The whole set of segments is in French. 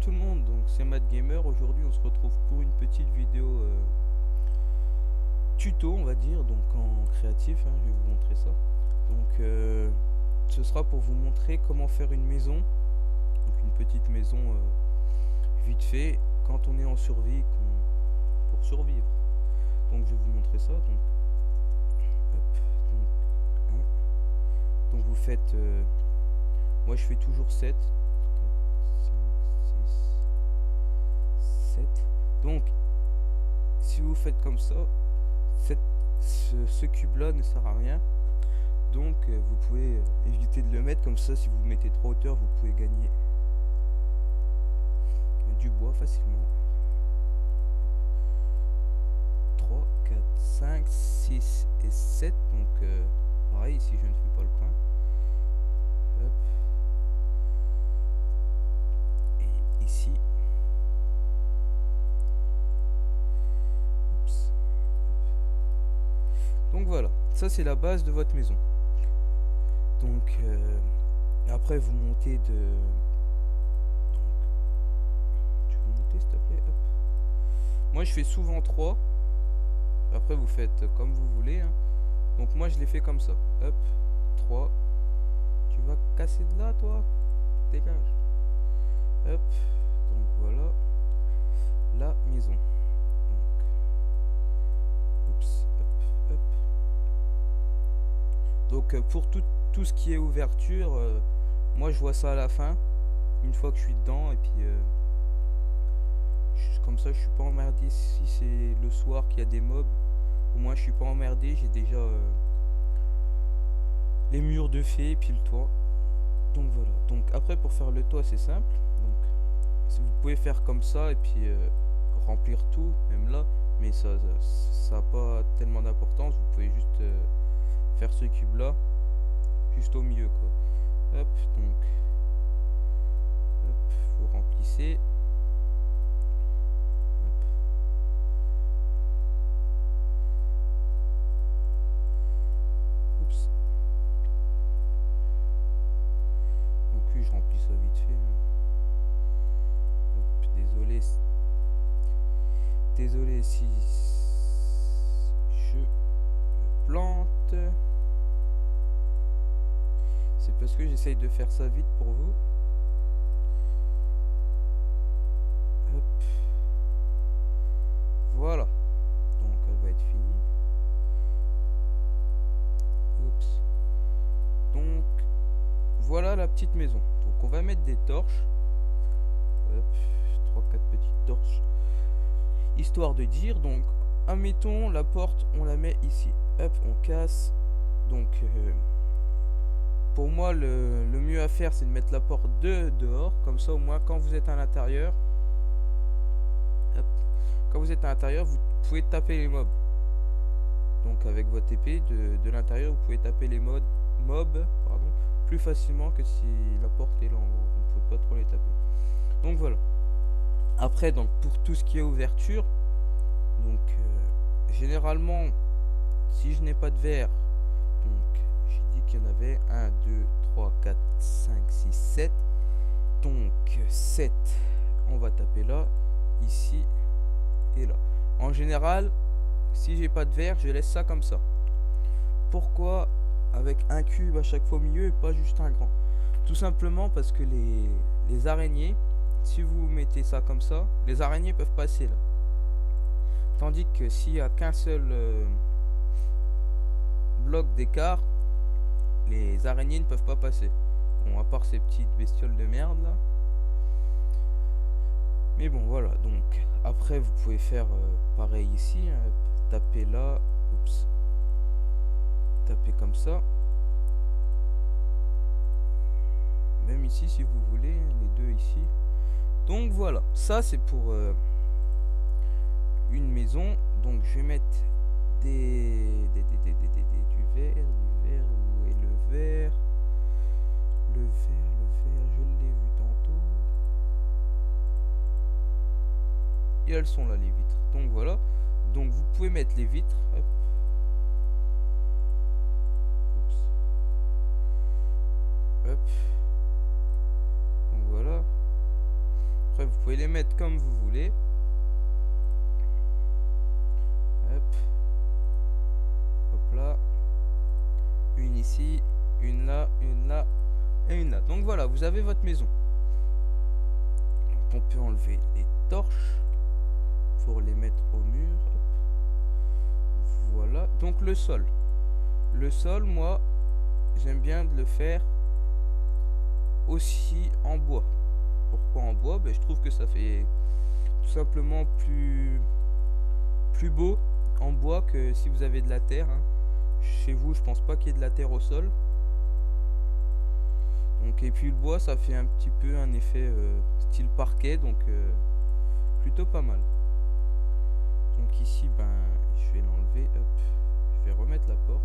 tout le monde, donc c'est Matt Gamer. Aujourd'hui on se retrouve pour une petite vidéo tuto on va dire, donc en créatif, hein, je vais vous montrer ça. Donc ce sera pour vous montrer comment faire une maison, donc une petite maison vite fait quand on est en survie, pour survivre. Donc je vais vous montrer ça. Donc, hop, donc, donc vous faites, moi je fais toujours 7, 4, 5, 6, 7. Donc si vous faites comme ça, ce cube là ne sert à rien. Donc vous pouvez éviter de le mettre comme ça. Si vous mettez 3 hauteurs, vous pouvez gagner du bois facilement. 3, 4, 5, 6 et 7. Donc pareil, ici je ne fais pas le coin. Hop. Et ici. Oups. Donc voilà, ça c'est la base de votre maison. Donc après vous montez de... Donc, tu veux monter s'il te plaît? Hop. Moi je fais souvent 3. Après vous faites comme vous voulez, hein. Donc moi je l'ai fait comme ça. Hop, 3. Tu vas casser de là toi? Dégage. Hop, donc voilà la maison. Donc, oups, hop, hop. Donc pour tout ce qui est ouverture, moi je vois ça à la fin, une fois que je suis dedans, et puis comme ça je suis pas emmerdé. Si c'est le soir qu'il y a des mobs, au moins je suis pas emmerdé, j'ai déjà les murs de fée et puis le toit. Donc voilà. Donc après pour faire le toit c'est simple. Donc vous pouvez faire comme ça et puis remplir tout, même là, mais ça a pas tellement d'importance. Vous pouvez juste faire ce cube là juste au milieu quoi. Hop, donc hop, vous remplissez. Hop. Oups. Donc oui, je remplis ça vite fait. Hop, désolé si je me plante. C'est parce que j'essaye de faire ça vite pour vous. Hop. Voilà. Donc elle va être finie. Oups. Donc voilà la petite maison. Donc on va mettre des torches. Hop. 3-4 petites torches. Histoire de dire, donc admettons la porte, on la met ici. Hop, on casse. Donc pour moi le mieux à faire c'est de mettre la porte dehors, comme ça au moins quand vous êtes à l'intérieur, quand vous êtes à l'intérieur vous pouvez taper les mobs. Donc avec votre épée de l'intérieur vous pouvez taper les mobs plus facilement que si la porte est là en haut, vous ne pouvez pas trop les taper. Donc voilà. Après donc pour tout ce qui est ouverture, donc généralement si je n'ai pas de verre, donc j'ai dit qu'il y en avait 1, 2, 3, 4, 5, 6, 7. Donc 7, on va taper là, ici et là. En général, si j'ai pas de verre, je laisse ça comme ça. Pourquoi avec un cube à chaque fois au milieu et pas juste un grand? Tout simplement parce que les araignées, si vous mettez ça comme ça, les araignées peuvent passer là. Tandis que s'il n'y a qu'un seul bloc d'écart, les araignées ne peuvent pas passer. Bon, à part ces petites bestioles de merde là. Mais bon, voilà. Donc, après, vous pouvez faire pareil ici. Hein, taper là. Oups. Taper comme ça. Même ici, si vous voulez. Les deux ici. Donc, voilà. Ça, c'est pour une maison. Donc, je vais mettre du verre. Où est le verre? Le verre, je l'ai vu tantôt. Et elles sont là, les vitres. Donc voilà. Donc vous pouvez mettre les vitres. Hop. Oups. Hop. Donc voilà. Après, vous pouvez les mettre comme vous voulez. Hop. Hop là. Une ici, une là et une là. Donc voilà, vous avez votre maison. Donc on peut enlever les torches pour les mettre au mur. Hop. Voilà. Donc le sol. Le sol, moi, j'aime bien de le faire aussi en bois. Pourquoi en bois? Ben, je trouve que ça fait tout simplement plus beau en bois que si vous avez de la terre, hein. Chez vous, je pense pas qu'il y ait de la terre au sol. Donc, et puis le bois, ça fait un petit peu un effet style parquet, donc plutôt pas mal. Donc ici, ben, je vais l'enlever. Hop, je vais remettre la porte.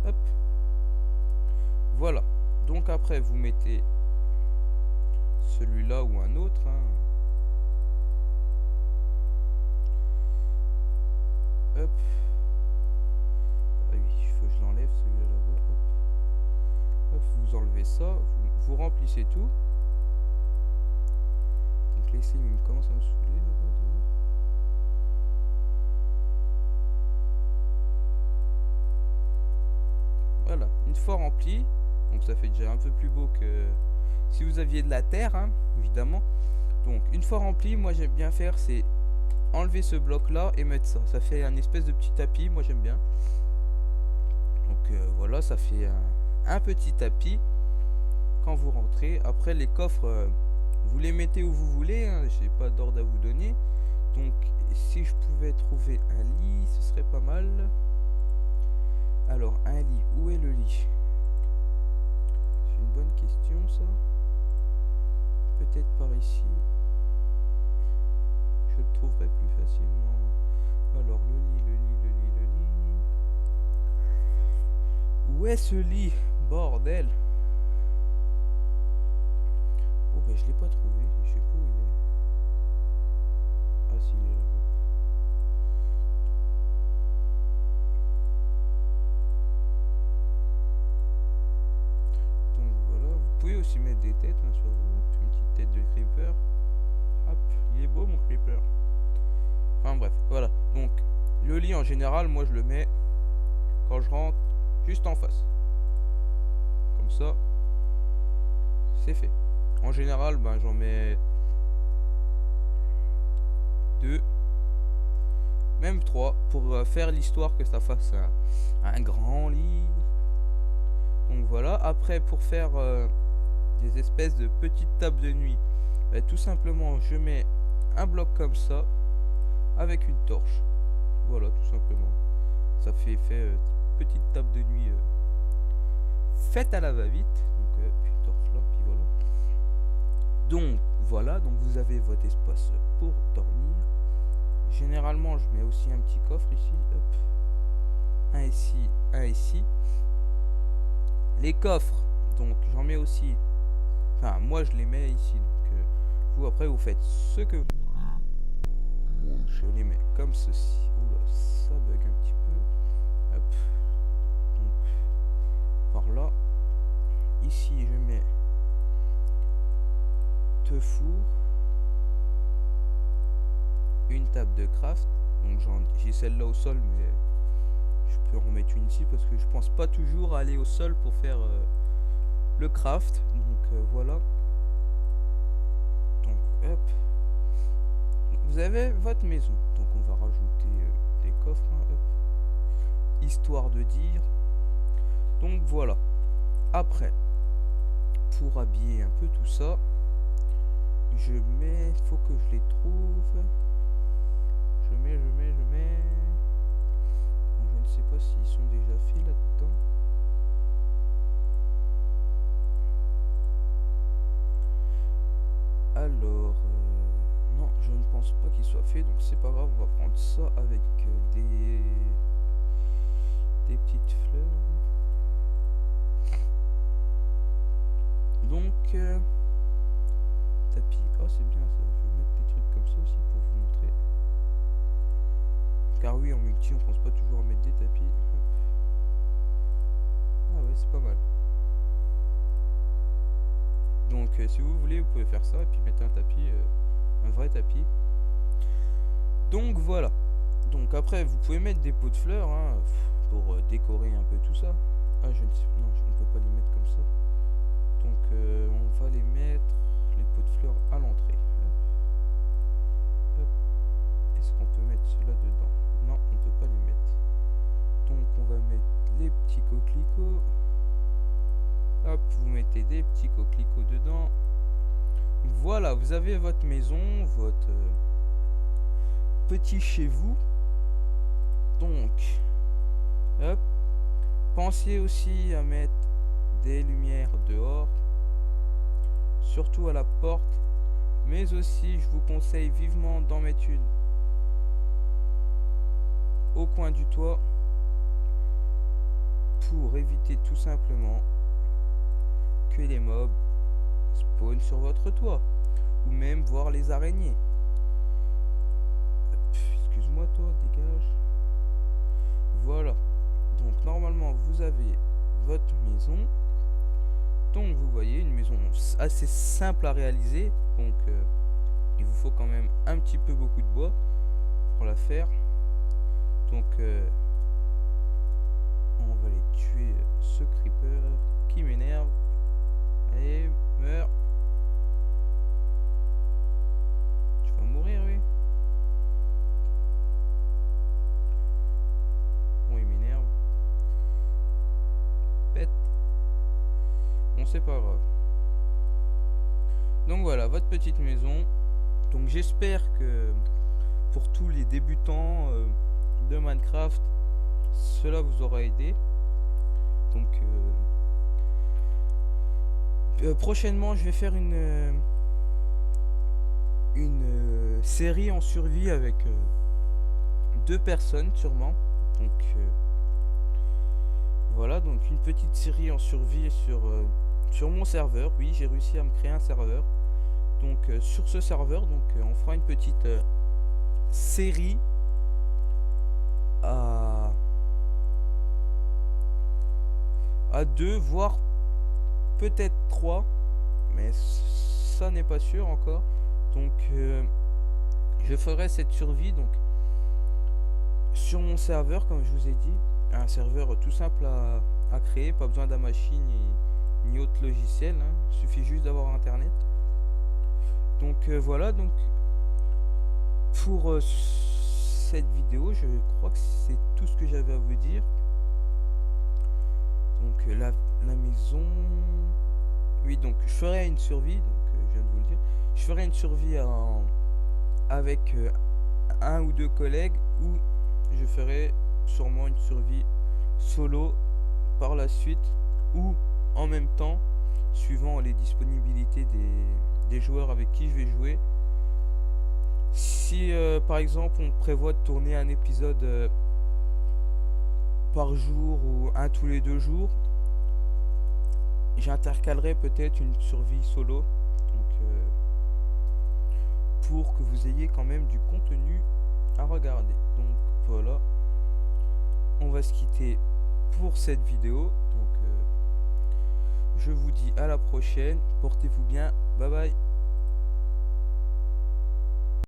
Hop. Voilà. Donc après, vous mettez celui-là ou un autre, hein. Hop. Ah oui, il faut que je l'enlève celui-là là-bas. Hop. Hop, vous enlevez ça, vous remplissez tout. Donc laissez, il commence à me saouler là-bas dehors. Voilà, une fois rempli, donc ça fait déjà un peu plus beau que si vous aviez de la terre, hein, évidemment. Donc une fois rempli, moi j'aime bien faire, c'est enlever ce bloc là et mettre ça. Ça fait un espèce de petit tapis, moi j'aime bien. Donc voilà, ça fait un petit tapis quand vous rentrez. Après les coffres, vous les mettez où vous voulez, hein, j'ai pas d'ordre à vous donner. Donc si je pouvais trouver un lit, ce serait pas mal. Alors un lit, où est le lit? C'est une bonne question ça. Peut-être par ici. Je le trouverai plus facilement. Alors le lit. Où est ce lit? Bordel. Oh ben je l'ai pas trouvé. Je sais pas où il est. Ah si, il est là. Donc voilà. Vous pouvez aussi mettre des têtes, hein, sur vous. Une petite tête de creeper. Hop, il est beau mon creeper. Enfin bref, voilà. Donc le lit en général, moi je le mets quand je rentre juste en face. Comme ça, c'est fait. En général, ben j'en mets 2, même 3 pour faire l'histoire que ça fasse un grand lit. Donc voilà. Après, pour faire des espèces de petites tables de nuit, ben, tout simplement je mets un bloc comme ça avec une torche. Voilà, tout simplement. Ça fait petite table de nuit faite à la va-vite. Donc puis une torche là, puis voilà. Donc voilà, donc vous avez votre espace pour dormir. Généralement, je mets aussi un petit coffre ici. Hop. Un ici, un ici. Les coffres, donc j'en mets aussi. Enfin, moi je les mets ici. Donc vous après vous faites ce que vous. Je les mets comme ceci. Oula, ça bug un petit peu. Hop. Donc par là. Ici je mets 2 fours. Une table de craft. Donc j'ai celle-là au sol, mais je peux en mettre une ici parce que je pense pas toujours aller au sol pour faire le craft. Donc voilà. Donc hop. Vous avez votre maison. Donc on va rajouter des coffres, hein, hop. Histoire de dire. Donc voilà. Après, pour habiller un peu tout ça, je mets, faut que je les trouve. Je mets. Bon, je ne sais pas s'ils sont déjà faits là-dedans. Alors, non, je ne pense pas qu'il soit fait, donc c'est pas grave, on va prendre ça avec des petites fleurs. Donc, tapis, oh c'est bien ça, je vais mettre des trucs comme ça aussi pour vous montrer. Car oui, en multi, on pense pas toujours à mettre des tapis. Hop. Ah ouais, c'est pas mal. Donc Donc si vous voulez, vous pouvez faire ça et puis mettre un tapis, un vrai tapis. Donc voilà. Donc après, vous pouvez mettre des pots de fleurs hein, pour décorer un peu tout ça. Ah, non, je ne peux pas les mettre comme ça. Donc on va les mettre, les pots de fleurs à l'entrée. Est-ce qu'on peut mettre cela dedans? Non, on ne peut pas les mettre. Donc on va mettre les petits coquelicots. Hop, vous mettez des petits coquelicots dedans. Voilà, vous avez votre maison, votre petit chez vous. Donc, hop, pensez aussi à mettre des lumières dehors, surtout à la porte, mais aussi je vous conseille vivement d'en mettre une au coin du toit pour éviter tout simplement que les mobs spawnent sur votre toit ou même voir les araignées. Excuse-moi toi, dégage. Voilà, donc normalement vous avez votre maison. Donc vous voyez une maison assez simple à réaliser. Donc il vous faut quand même un petit peu beaucoup de bois pour la faire. Donc on va aller tuer ce creeper qui m'énerve. Allez, meurs. Tu vas mourir, oui. Bon, il m'énerve. Pète. Bon, c'est pas grave. Donc voilà, votre petite maison. Donc j'espère que pour tous les débutants de Minecraft, cela vous aura aidé. Donc prochainement je vais faire une série en survie avec 2 personnes sûrement. Donc voilà, donc une petite série en survie sur mon serveur. Oui, j'ai réussi à me créer un serveur. Donc sur ce serveur, donc on fera une petite série à 2, voire peut-être 3, mais ça n'est pas sûr encore. Donc je ferai cette survie donc sur mon serveur, comme je vous ai dit, un serveur tout simple à créer, pas besoin de machine ni autre logiciel, hein. Il suffit juste d'avoir internet. Donc voilà, donc pour cette vidéo, je crois que c'est tout ce que j'avais à vous dire. Donc la maison, oui, donc je ferai une survie, donc je viens de vous le dire, je ferai une survie avec 1 ou 2 collègues, ou je ferai sûrement une survie solo par la suite, ou en même temps, suivant les disponibilités des joueurs avec qui je vais jouer. Si par exemple on prévoit de tourner un épisode par jour ou un tous les 2 jours, j'intercalerai peut-être une survie solo, donc pour que vous ayez quand même du contenu à regarder. Donc voilà, on va se quitter pour cette vidéo. Donc je vous dis à la prochaine, portez-vous bien, bye bye.